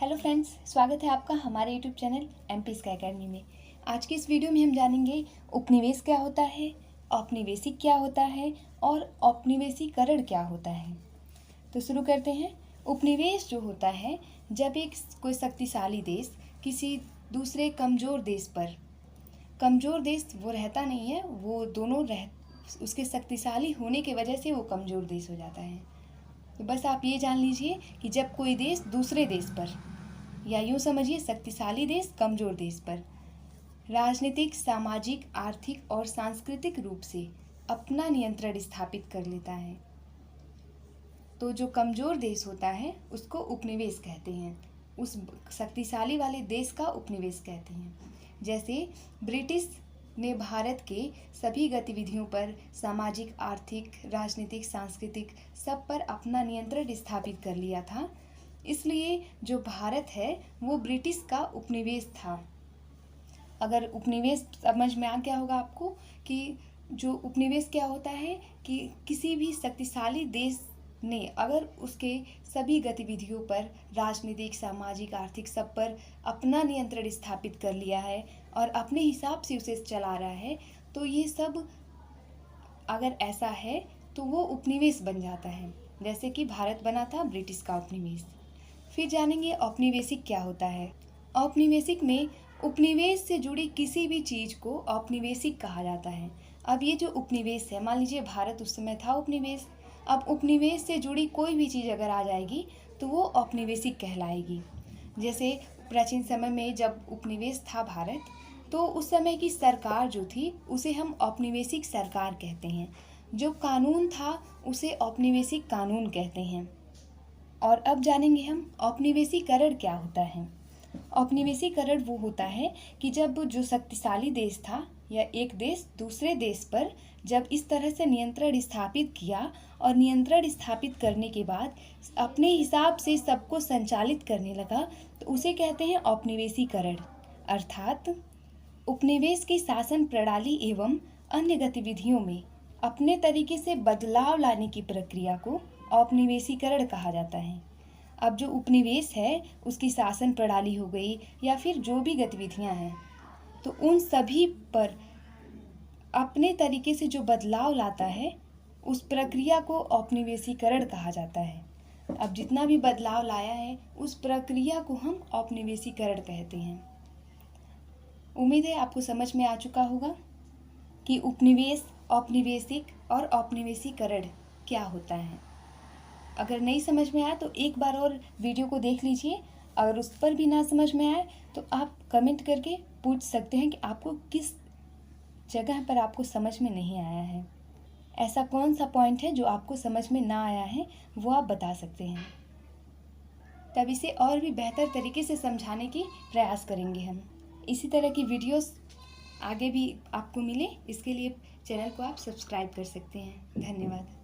Hello friends, स्वागत है आपका हमारे YouTube channel MP sky academy में। आज की इस वीडियो में हम जानेंगे उपनिवेश क्या होता है, औपनिवेशिक क्या होता है और औपनिवेशीकरण क्या होता है। तो शुरू करते हैं। उपनिवेश जो होता है, जब एक कोई शक्तिशाली देश किसी दूसरे कमज़ोर देश पर, कमज़ोर देश वो रहता नहीं है, वो दोनों उसके शक्तिशाली होने की वजह से वो कमज़ोर देश हो जाता है। तो बस आप ये जान लीजिए कि जब कोई देश दूसरे देश पर, या यूँ समझिए शक्तिशाली देश कमज़ोर देश पर राजनीतिक, सामाजिक, आर्थिक और सांस्कृतिक रूप से अपना नियंत्रण स्थापित कर लेता है, तो जो कमज़ोर देश होता है उसको उपनिवेश कहते हैं। उस शक्तिशाली वाले देश का उपनिवेश कहते हैं। जैसे ब्रिटिश ने भारत के सभी गतिविधियों पर, सामाजिक, आर्थिक, राजनीतिक, सांस्कृतिक सब पर अपना नियंत्रण स्थापित कर लिया था, इसलिए जो भारत है वो ब्रिटिश का उपनिवेश था। अगर उपनिवेश समझ में आ गया होगा आपको कि जो उपनिवेश क्या होता है, कि किसी भी शक्तिशाली देश ने अगर उसके सभी गतिविधियों पर, राजनीतिक, सामाजिक, आर्थिक सब पर अपना नियंत्रण स्थापित कर लिया है और अपने हिसाब से उसे चला रहा है, तो ये सब अगर ऐसा है तो वो उपनिवेश बन जाता है। जैसे कि भारत बना था ब्रिटिश का उपनिवेश। फिर जानेंगे औपनिवेशिक क्या होता है। औपनिवेशिक में उपनिवेश से जुड़ी किसी भी चीज़ को औपनिवेशिक कहा जाता है। अब ये जो उपनिवेश है, मान लीजिए भारत उस समय था उपनिवेश, अब उपनिवेश से जुड़ी कोई भी चीज़ अगर आ जाएगी तो वो औपनिवेशिक कहलाएगी। जैसे प्राचीन समय में जब उपनिवेश था भारत, तो उस समय की सरकार जो थी उसे हम औपनिवेशिक सरकार कहते हैं। जो कानून था उसे औपनिवेशिक कानून कहते हैं। और अब जानेंगे हम औपनिवेशीकरण क्या होता है। औपनिवेशीकरण वो होता है कि जब जो शक्तिशाली देश था या एक देश दूसरे देश पर जब इस तरह से नियंत्रण स्थापित किया और नियंत्रण स्थापित करने के बाद अपने हिसाब से सबको संचालित करने लगा, तो उसे कहते हैं औपनिवेशीकरण। अर्थात उपनिवेश की शासन प्रणाली एवं अन्य गतिविधियों में अपने तरीके से बदलाव लाने की प्रक्रिया को औपनिवेशीकरण कहा जाता है। अब जो उपनिवेश है उसकी शासन प्रणाली हो गई या फिर जो भी गतिविधियां हैं, तो उन सभी पर अपने तरीके से जो बदलाव लाता है उस प्रक्रिया को औपनिवेशीकरण कहा जाता है। अब जितना भी बदलाव लाया है उस प्रक्रिया को हम औपनिवेशीकरण कहते हैं। उम्मीद है आपको समझ में आ चुका होगा कि उपनिवेश, औपनिवेशिक और औपनिवेशीकरण क्या होता है। अगर नहीं समझ में आया तो एक बार और वीडियो को देख लीजिए। अगर उस पर भी ना समझ में आए तो आप कमेंट करके पूछ सकते हैं कि आपको किस जगह पर आपको समझ में नहीं आया है। ऐसा कौन सा पॉइंट है जो आपको समझ में ना आया है, वो आप बता सकते हैं। तब इसे और भी बेहतर तरीके से समझाने की प्रयास करेंगे हम। इसी तरह की वीडियोस आगे भी आपको मिले, इसके लिए चैनल को आप सब्सक्राइब कर सकते हैं। धन्यवाद।